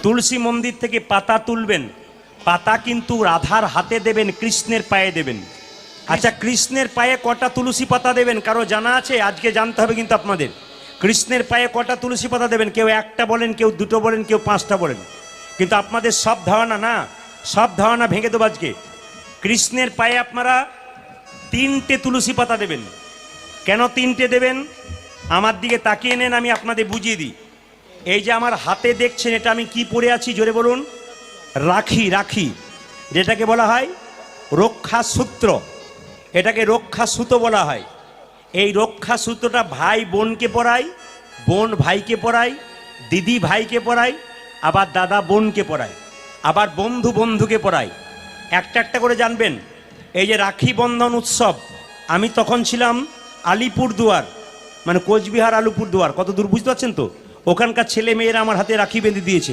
তুলসী মন্দির থেকে পাতা তুলবেন, পাতা কিন্তু রাধার হাতে দেবেন, কৃষ্ণের পায়ে দেবেন। আচ্ছা, কৃষ্ণের পায়ে কটা তুলসী পাতা দেবেন কারো জানা আছে? আজকে জানতে হবে কিন্তু আপনাদের। কৃষ্ণের পায়ে কটা তুলসী পাতা দেবেন? কেউ একটা বলেন, কেউ দুটো বলেন, কেউ পাঁচটা বলেন। কিন্তু আপনাদের সব ধারণা না, সব ধারণা ভেঙে দেবো আজকে। কৃষ্ণের পায়ে আপনারা 3টে তুলসী পাতা দেবেন। কেন 3টে দেবেন? আমার দিকে তাকিয়ে নেন, আমি আপনাদের বুঝিয়ে দিই। এই যে আমার হাতে দেখছেন, এটা আমি কি পরে আছি জোরে বলুন? রাখি। রাখি যেটাকে বলা হয় রক্ষা সূত্র, এটাকে রক্ষা সুতো বলা হয়। এই রক্ষা সূত্রটা ভাই বোনকে পরায়, বোন ভাইকে পরায়, দিদি ভাইকে পরায়, আবার দাদা বোনকে পরায়, আবার বন্ধু বন্ধুকে পরায়। একটা একটা করে জানবেন। এই যে রাখি বন্ধন উৎসব, আমি তখন ছিলাম আলিপুরদুয়ার, মানে কোচবিহার আলিপুরদুয়ার, কত দূর বুঝতে পারছেন তো? ওখানকার ছেলে মেয়েরা আমার হাতে রাখি বেঁধে দিয়েছে।